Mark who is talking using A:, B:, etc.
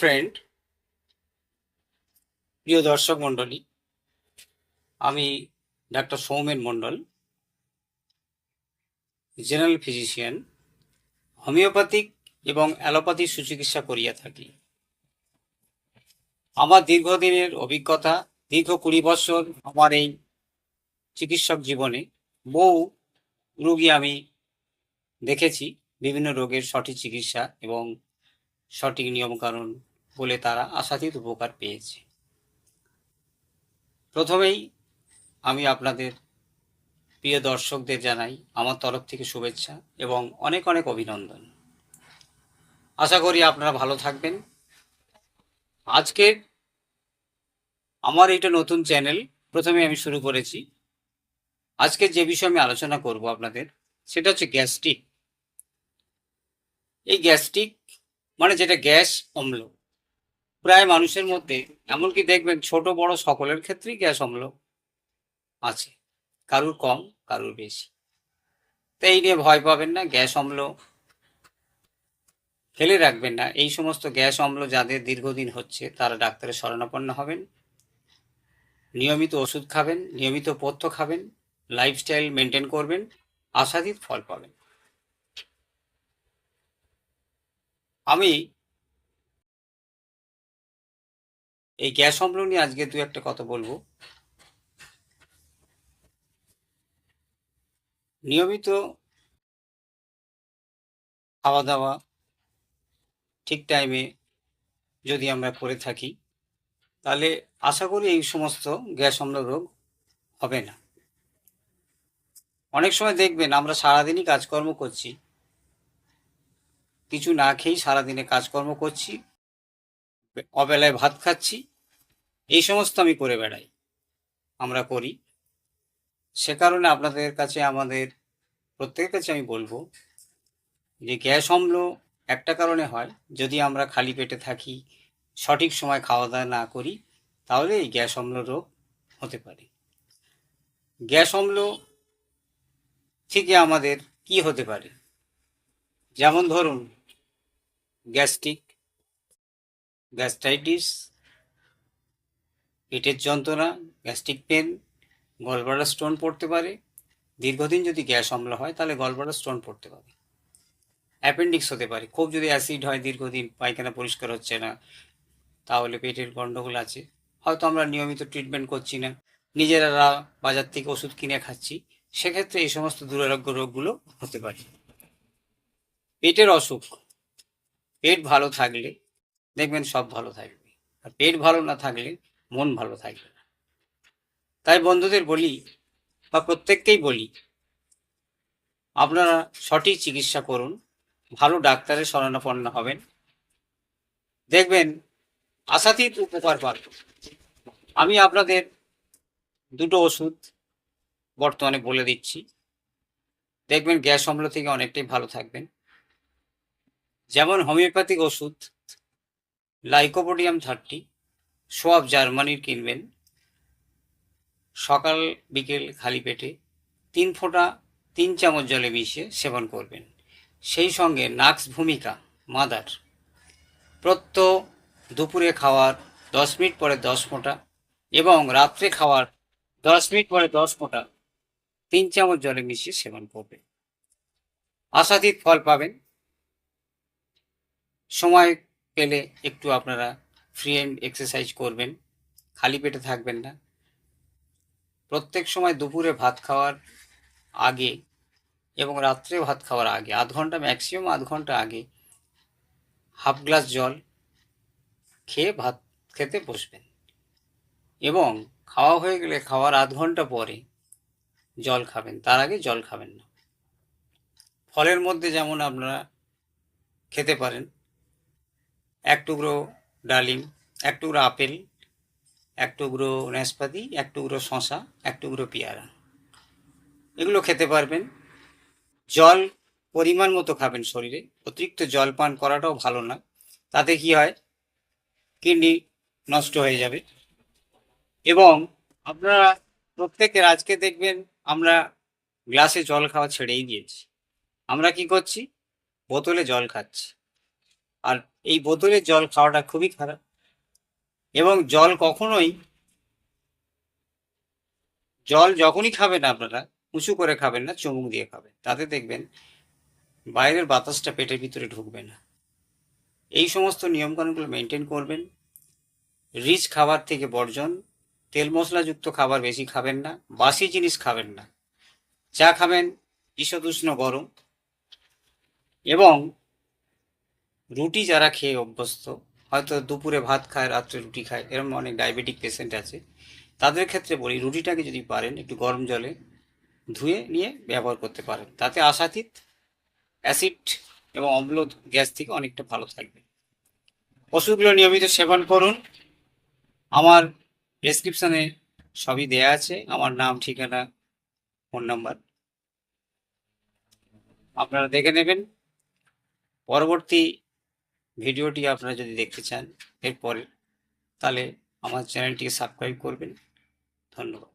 A: Friend, প্রিয় দর্শক মণ্ডলী, আমি ডাক্তার সৌমেন মণ্ডল, জেনারেল ফিজিশিয়ান, হোমিওপ্যাথিক এবং অ্যালোপ্যাথি সুচিকিৎসা করিয়া থাকি। আমার দীর্ঘদিনের অভিজ্ঞতা, দীর্ঘ 20 বছর আমার এই চিকিৎসক জীবনে বহু রোগী আমি দেখেছি। বিভিন্ন রোগের সঠিক চিকিৎসা এবং সঠিক নিয়মকানুন বলে তারা আশাতীত উপকার পেয়েছে। প্রথমেই আমি আপনাদের প্রিয় দর্শকদের জানাই আমার তরফ থেকে শুভেচ্ছা এবং অনেক অনেক অভিনন্দন। আশা করি আপনারা ভালো থাকবেন। আজকে আমার এটা নতুন চ্যানেল, প্রথমে আমি শুরু করেছি। আজকে যে বিষয়ে আমি আলোচনা করব আপনাদের, সেটা হচ্ছে গ্যাস্ট্রিক। এই গ্যাস্ট্রিক মানে যেটা গ্যাস অম্ল, প্রায় মানুষের মধ্যে, এমনকি দেখবেন ছোট বড় সকলের ক্ষেত্রেই গ্যাস অম্ল আছে, কারুর কম কারুর বেশি। তো এই নিয়ে ভয় পাবেন না, গ্যাস অম্ল ফেলে রাখবেন না। এই সমস্ত গ্যাস অম্ল যাদের দীর্ঘদিন হচ্ছে তারা ডাক্তারের শরণাপন্ন হবেন, নিয়মিত ওষুধ খাবেন, নিয়মিত পথ্য খাবেন, লাইফস্টাইল মেনটেন করবেন, আশাতীত ফল পাবেন। আমি এই গ্যাস অম্ল নিয়ে আজকে দু একটা কথা বলবো। নিয়মিত খাওয়া দাওয়া ঠিক টাইমে যদি আমরা করে থাকি, তাহলে আশা করি এই সমস্ত গ্যাস অম্ল রোগ হবে না। অনেক সময় দেখবেন আমরা সারাদিনই কাজকর্ম করছি, কিছু না খেয়েই সারাদিনে কাজকর্ম করছি, অবেলায় ভাত খাচ্ছি, এই সমস্ত আমি করে বেড়াই, আমরা করি। সে কারণে আপনাদের কাছে, আমাদের প্রত্যেকের কাছে আমি বলবো যে গ্যাস অম্ল একটা কারণে হয়, যদি আমরা খালি পেটে থাকি, সঠিক সময় খাওয়া দাওয়া না করি, তাহলে এই গ্যাস অম্ল রোগ হতে পারে। গ্যাস অম্ল থেকে আমাদের কি হতে পারে? যেমন ধরুন গ্যাস্ট্রিক, গ্যাস্ট্রাইটিস, পেটের যন্ত্রণা, গ্যাস্ট্রিক পেন, গলব্লাডার স্টোন পড়তে পারে। দীর্ঘদিন যদি গ্যাস অম্ল হয় তাহলে গলব্লাডার স্টোন পড়তে পারে। অ্যাপেন্ডিক্স হতে পারে, খুব যদি অ্যাসিড হয়, দীর্ঘদিন পায়খানা পরিষ্কার হচ্ছে না, তাহলে পেটের গন্ডগোল আছে। হয়তো আমরা নিয়মিত ট্রিটমেন্ট করছি না, নিজেরা বাজার থেকে ওষুধ কিনে খাচ্ছি, সেক্ষেত্রে এই সমস্ত দুরারোগ্য রোগগুলো হতে পারে। পেটের অসুখ, পেট ভালো থাকলে দেখবেন সব ভালো থাকবে, আর পেট ভালো না থাকলে মন ভালো থাকবে না। তাই বন্ধুদের বলি, বা প্রত্যেককেই বলি, আপনারা সঠিক চিকিৎসা করুন, ভালো ডাক্তারের শরণাপন্ন হবেন, দেখবেন আশাতীত উপকার পাবেন। আমি আপনাদের দুটো ওষুধ বর্তমানে বলে দিচ্ছি, দেখবেন গ্যাস অম্ল থেকে অনেকটাই ভালো থাকবেন। যেমন হোমিওপ্যাথিক ওষুধ লাইকোপোডিয়াম 30, সোয়াব জার্মানির কিনবেন, সকাল বিকেল খালি পেটে 3 ফোঁটা 3 চামচ জলে মিশিয়ে সেবন করবেন। সেই সঙ্গে নাক্স ভূমিকা মাদার প্রত্যহ দুপুরে খাওয়ার 10 মিনিট পরে 10 ফোঁটা এবং রাত্রে খাওয়ার 10 মিনিট পরে 10 ফোঁটা 3 চামচ জলে মিশিয়ে সেবন করবেন। আশাতীত ফল পাবেন। সময় পেলে একটু আপনারা ফ্রি হ্যান্ড এক্সারসাইজ করবেন, খালি পেটে থাকবেন না। প্রত্যেক সময় দুপুরে ভাত খাওয়ার আগে এবং রাত্রে ভাত খাওয়ার আগে আধ ঘন্টা, ম্যাক্সিমাম আধ ঘন্টা আগে হাফ গ্লাস জল খেয়ে ভাত খেতে বসবেন, এবং খাওয়া হয়ে গেলে খাওয়ার আধ ঘন্টা পরে জল খাবেন, তার আগে জল খাবেন না। ফলের মধ্যে যেমন আপনারা খেতে পারেন 1 টুকরো ডালিম, 1 টুকরো আপেল, 1 টুকরো নাশপাতি, 1 টুকরো শশা, 1 টুকরো পেয়ারা, এগুলো খেতে পারবেন। জল পরিমাণ মতো খাবেন শরীরে, অতিরিক্ত জল পান করাটাও ভালো না, তাতে কি হয়, কিডনি নষ্ট হয়ে যাবে। এবং আপনারা প্রত্যেকের আজকে দেখবেন আমরা গ্লাসে জল খাওয়া ছেড়েই দিয়েছি, আমরা কি করছি, বোতলে জল খাচ্ছি। আর এই বোতলের জল খাওয়াটা খুবই খারাপ। এবং জল যখনই খাবেন আপনারা উঁচু করে খাবেন না, চুমুক দিয়ে খাবেন, তাতে দেখবেন বাইরের বাতাসটা পেটের ভিতরে ঢুকবে না। এই সমস্ত নিয়মকানুনগুলো মেনটেন করবেন। রিচ খাবার থেকে বর্জন, তেল মশলাযুক্ত খাবার বেশি খাবেন না, বাসি জিনিস খাবেন না, চা খাবেন ঈষদুষ্ণ গরম। এবং রুটি যারা খেয়ে অভ্যস্ত, হয়তো দুপুরে ভাত খায় রাত্রে রুটি খায়, এরকম অনেক ডায়াবেটিক পেশেন্ট আছে, তাদের ক্ষেত্রে বলি রুটিটাকে যদি পারেন একটু গরম জলে ধুয়ে নিয়ে ব্যবহার করতে পারেন, তাতে আশাতীত অ্যাসিড এবং অম্ল গ্যাস থেকে অনেকটা ভালো থাকবে। ওষুধগুলো নিয়মিত সেবন করুন। আমার ডেসক্রিপশানে সবই দেয়া আছে, আমার নাম, ঠিকানা, ফোন নাম্বার, আপনারা দেখে নেবেন। পরবর্তী ভিডিওটি আপনারা যদি দেখতে চান এরপরে, তাহলে আমার চ্যানেলটিকে সাবস্ক্রাইব করবেন। ধন্যবাদ।